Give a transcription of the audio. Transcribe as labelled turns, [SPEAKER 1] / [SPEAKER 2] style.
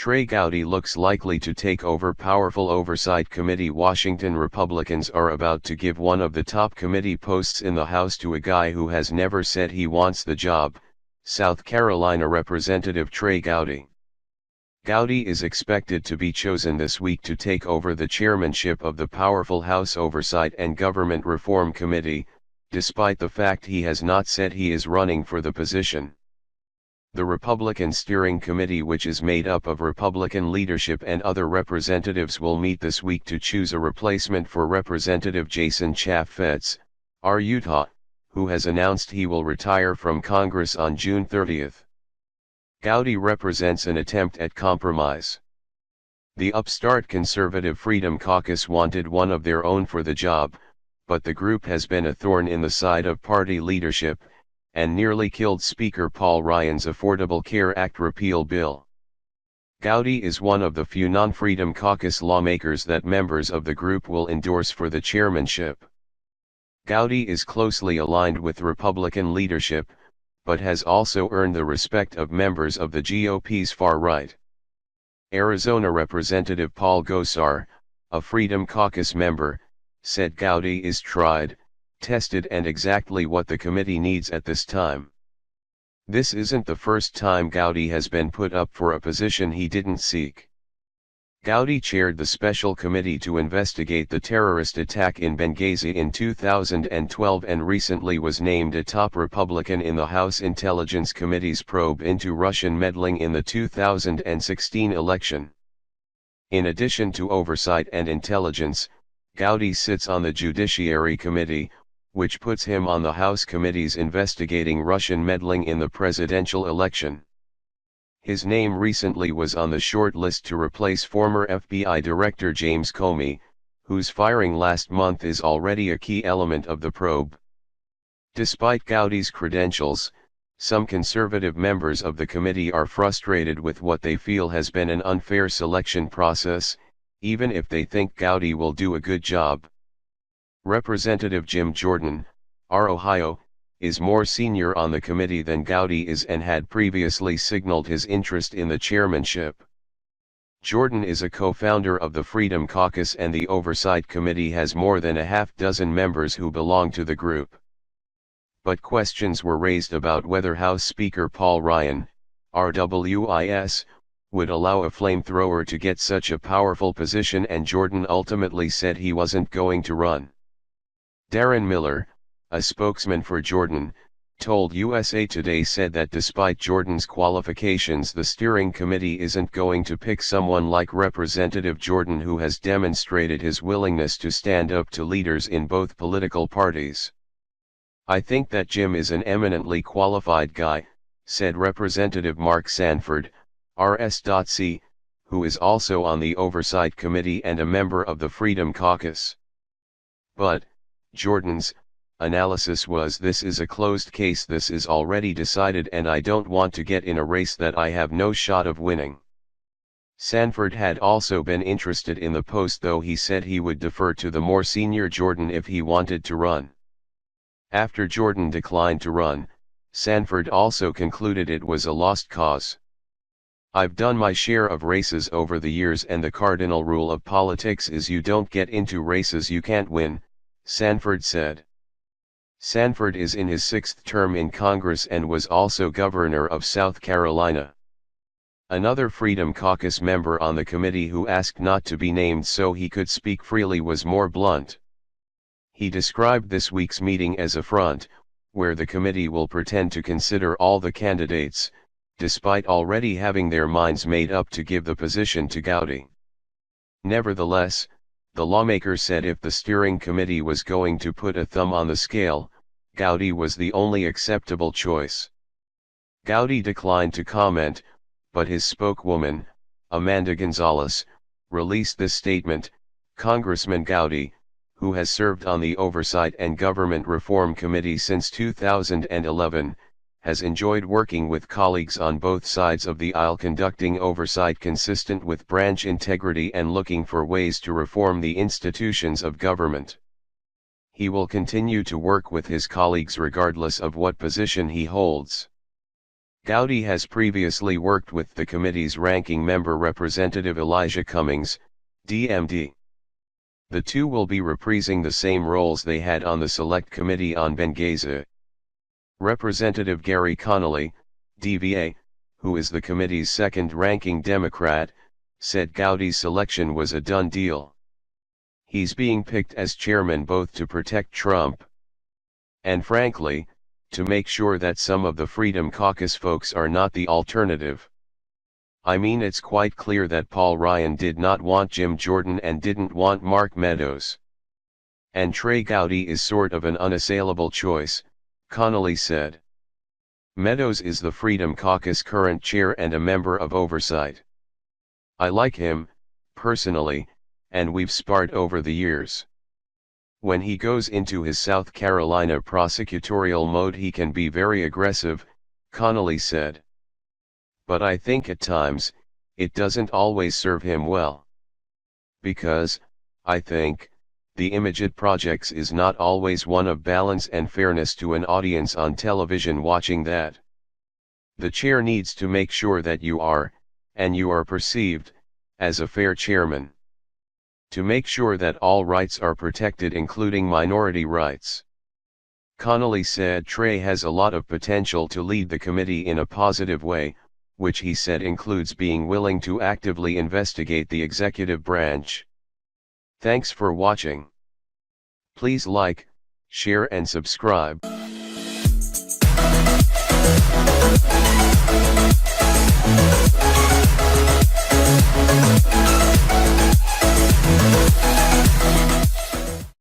[SPEAKER 1] Trey Gowdy looks likely to take over powerful Oversight Committee. Washington Republicans are about to give one of the top committee posts in the House to a guy who has never said he wants the job, South Carolina Representative Trey Gowdy. Gowdy is expected to be chosen this week to take over the chairmanship of the powerful House Oversight and Government Reform Committee, despite the fact he has not said he is running for the position. The Republican Steering Committee, which is made up of Republican leadership and other representatives, will meet this week to choose a replacement for Representative Jason Chaffetz, R. Utah, who has announced he will retire from Congress on June 30. Gowdy represents an attempt at compromise. The upstart conservative Freedom Caucus wanted one of their own for the job, but the group has been a thorn in the side of party leadership, and nearly killed Speaker Paul Ryan's Affordable Care Act repeal bill. Gowdy is one of the few non-Freedom Caucus lawmakers that members of the group will endorse for the chairmanship. Gowdy is closely aligned with Republican leadership, but has also earned the respect of members of the GOP's far right. Arizona Representative Paul Gosar, a Freedom Caucus member, said Gowdy is tried, tested and exactly what the committee needs at this time. This isn't the first time Gowdy has been put up for a position he didn't seek. Gowdy chaired the special committee to investigate the terrorist attack in Benghazi in 2012 and recently was named a top Republican in the House Intelligence Committee's probe into Russian meddling in the 2016 election. In addition to oversight and intelligence, Gowdy sits on the Judiciary Committee, which puts him on the House committees investigating Russian meddling in the presidential election. His name recently was on the short list to replace former FBI Director James Comey, whose firing last month is already a key element of the probe. Despite Gowdy's credentials, some conservative members of the committee are frustrated with what they feel has been an unfair selection process, even if they think Gowdy will do a good job. Representative Jim Jordan, R. Ohio, is more senior on the committee than Gowdy is and had previously signaled his interest in the chairmanship. Jordan is a co-founder of the Freedom Caucus, and the Oversight Committee has more than a half-dozen members who belong to the group. But questions were raised about whether House Speaker Paul Ryan, RWIS, would allow a flamethrower to get such a powerful position, and Jordan ultimately said he wasn't going to run. Darren Miller, a spokesman for Jordan, told USA Today said that despite Jordan's qualifications, the steering committee isn't going to pick someone like Representative Jordan, who has demonstrated his willingness to stand up to leaders in both political parties. I think that Jim is an eminently qualified guy, said Representative Mark Sanford, RS.C., who is also on the Oversight Committee and a member of the Freedom Caucus. But Jordan's analysis was, "This is a closed case, this is already decided, and I don't want to get in a race that I have no shot of winning." Sanford had also been interested in the post, though he said he would defer to the more senior Jordan if he wanted to run. After Jordan declined to run, Sanford also concluded it was a lost cause. "I've done my share of races over the years, and the cardinal rule of politics is you don't get into races you can't win," Sanford said. Sanford is in his sixth term in Congress and was also governor of South Carolina. Another Freedom Caucus member on the committee, who asked not to be named so he could speak freely, was more blunt. He described this week's meeting as a front, where the committee will pretend to consider all the candidates, despite already having their minds made up to give the position to Gowdy. Nevertheless, the lawmaker said if the steering committee was going to put a thumb on the scale, Gowdy was the only acceptable choice. Gowdy declined to comment, but his spokeswoman, Amanda Gonzalez, released this statement: "Congressman Gowdy, who has served on the Oversight and Government Reform Committee since 2011, has enjoyed working with colleagues on both sides of the aisle, conducting oversight consistent with branch integrity and looking for ways to reform the institutions of government. He will continue to work with his colleagues regardless of what position he holds." Gowdy has previously worked with the committee's ranking member Representative Elijah Cummings, DMD. The two will be reprising the same roles they had on the Select Committee on Benghazi. Representative Gary Connolly, DVA, who is the committee's second-ranking Democrat, said Gowdy's selection was a done deal. He's being picked as chairman both to protect Trump and, frankly, to make sure that some of the Freedom Caucus folks are not the alternative. I mean, it's quite clear that Paul Ryan did not want Jim Jordan and didn't want Mark Meadows. And Trey Gowdy is sort of an unassailable choice, Connolly said. Meadows is the Freedom Caucus current chair and a member of Oversight. I like him, personally, and we've sparred over the years. When he goes into his South Carolina prosecutorial mode he can be very aggressive, Connolly said. But I think at times, it doesn't always serve him well. Because, I think, the image it projects is not always one of balance and fairness to an audience on television watching that. The chair needs to make sure that you are perceived, as a fair chairman. To make sure that all rights are protected including minority rights. Connolly said Trey has a lot of potential to lead the committee in a positive way, which he said includes being willing to actively investigate the executive branch. Thanks for watching. Please like, share and subscribe.